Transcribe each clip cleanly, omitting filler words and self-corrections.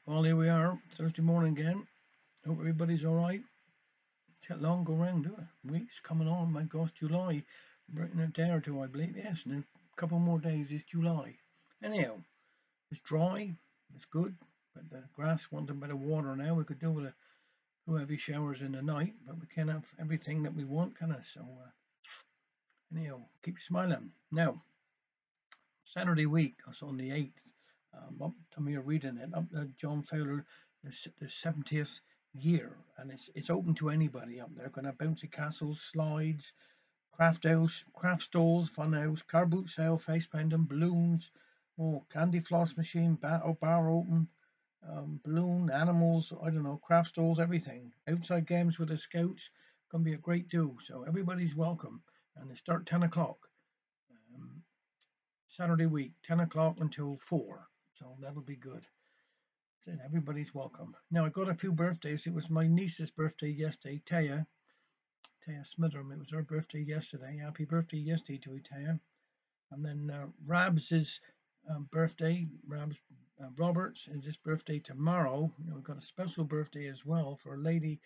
Well, here we are, Thursday morning again. Hope everybody's all right. Can't long go round, do it? Week's coming on. My gosh, July. We're in a day or two, I believe. Yes, in a couple more days is July. Anyhow, it's dry. It's good. But the grass wants a bit of water now. We could do with a few heavy showers in the night, but we can't have everything that we want, can I? So, anyhow, keep smiling. Now, Saturday week, that's on the 8th. Up to me reading it, up to John Fowler, the 70th year, and it's open to anybody up there. Gonna have bouncy castles, slides, craft house, craft stalls, fun house, car boot sale, face painting, balloons, candy floss machine, bar open, balloon, animals, I don't know, craft stalls, everything. Outside games with the scouts, gonna be a great do. So everybody's welcome, and they start 10 o'clock. Um, Saturday week, 10 o'clock until 4. So that'll be good. So everybody's welcome. Now, I got a few birthdays. It was my niece's birthday yesterday, Taya Smitheram. It was her birthday yesterday. Happy birthday yesterday to you, Taya. And then Rabs's birthday, Rabs Roberts, is his birthday tomorrow. We've got a special birthday as well for a lady,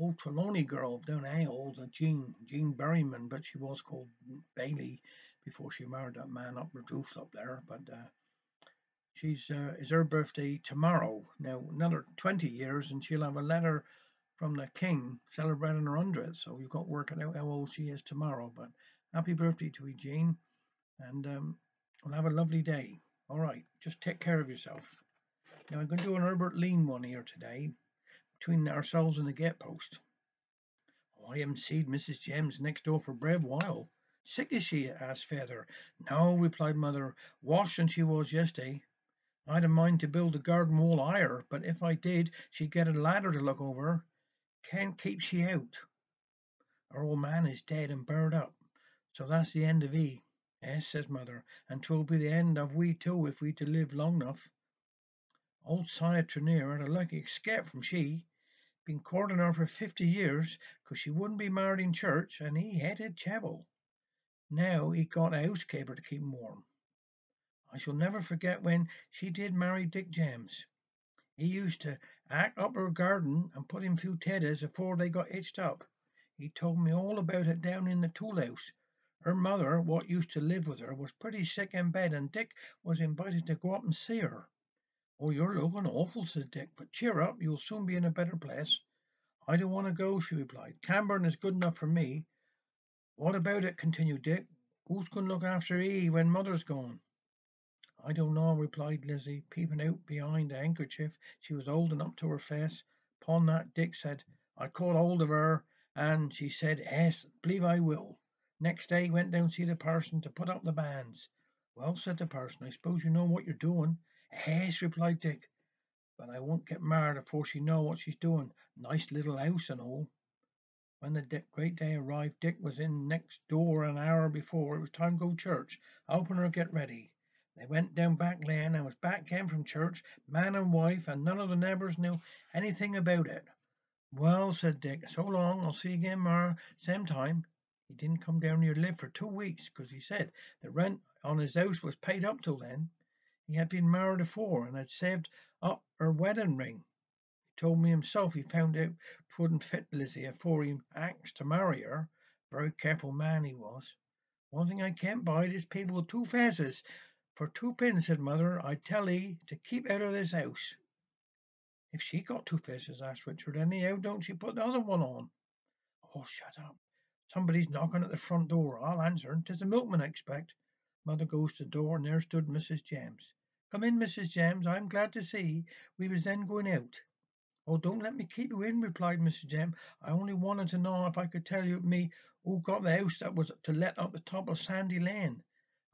old Trelawney girl down old Jean Berryman, but she was called Bailey before she married that man up the roof up there. But she's is her birthday tomorrow. Now another 20 years, and she'll have a letter from the king celebrating her 100th. So you've got to work it out how old she is tomorrow. But happy birthday to you, Jean, and we'll have a lovely day. All right, just take care of yourself. Now I'm going to do an Herbert Lean one here today between ourselves and the Gatepost. Oh, I haven't seen Mrs. Jems next door for brave while. Sick is she? Asked Feather. No, replied Mother. Worse than she was yesterday. I'd a mind to build a garden wall higher, but if I did, she'd get a ladder to look over her. Can't keep she out. Our old man is dead and buried up, so that's the end of he. Yes, says Mother, and 'twill be the end of we too if we to live long enough. Old Sire Trenier had a lucky escape from she. Been courting her for 50 years, 'cause she wouldn't be married in church, and he hated chapel. Now he got a housekeeper to keep him warm. I shall never forget when she did marry Dick James. He used to act up her garden and put in few teddies afore they got hitched up. He told me all about it down in the tool house. Her mother, what used to live with her, was pretty sick in bed, and Dick was invited to go up and see her. Oh, you're looking awful, said Dick, but cheer up, you'll soon be in a better place. I don't want to go, she replied. Camborne is good enough for me. What about it? Continued Dick. Who's going to look after E when mother's gone? I don't know, replied Lizzie, peeping out behind a handkerchief she was holding up to her face. Upon that, Dick said, I caught hold of her, and she said, yes, believe I will. Next day, went down to see the parson to put up the banns. Well, said the parson, I suppose you know what you're doing. Yes, replied Dick, but I won't get married afore she know what she's doing. Nice little house and all. When the great day arrived, Dick was in next door an hour before it was time to go to church. Open her, get ready. They went down back lane and was back again from church, man and wife, and none of the neighbours knew anything about it. Well, said Dick, so long, I'll see you again, same time. He didn't come down here to live for 2 weeks, 'cause he said the rent on his house was paid up till then. He had been married afore and had saved up her wedding ring. Told me himself he found out 'twouldn't fit Lizzie afore he axed to marry her. Very careful man he was. One thing I can't bide is people with two faces. For 2 pence, said Mother, I tell 'ee to keep out of this house. If she got two faces, asked Richard, anyhow don't she put the other one on? Oh, shut up. Somebody's knocking at the front door. I'll answer. 'Tis the milkman, I expect. Mother goes to the door, and there stood Mrs. James. Come in, Mrs. James. I'm glad to see. We was then going out. Oh, don't let me keep you in, replied Mrs. Jem. I only wanted to know if I could tell you me who got the house that was to let up the top of Sandy Lane.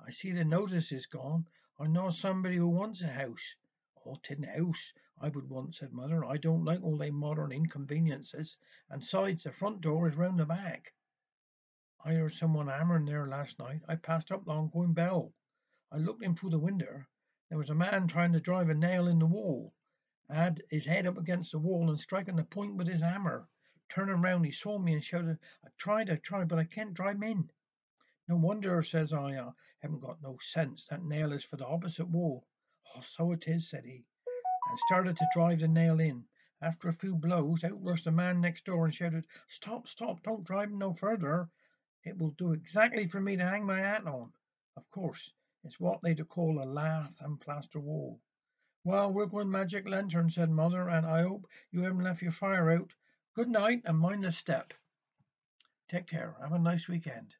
I see the notice is gone. I know somebody who wants a house. Oh, 'tisn't a house I would want, said Mother. I don't like all them modern inconveniences. And sides, the front door is round the back. I heard someone hammering there last night. I passed up long going bell. I looked in through the window. There was a man trying to drive a nail in the wall. Had his head up against the wall and striking the point with his hammer. Turning round, he saw me and shouted, I tried, but I can't drive him in. No wonder, says I haven't got no sense. That nail is for the opposite wall. Oh, so it is, said he. and started to drive the nail in. After a few blows, out rushed the man next door and shouted, "Stop, stop, don't drive no further. It will do exactly for me to hang my hat on." Of course, it's what they'd call a lath and plaster wall. "Well, we're going magic lantern," said Mother, "and I hope you haven't left your fire out. Good night, and mind the step. Take care. Have a nice weekend."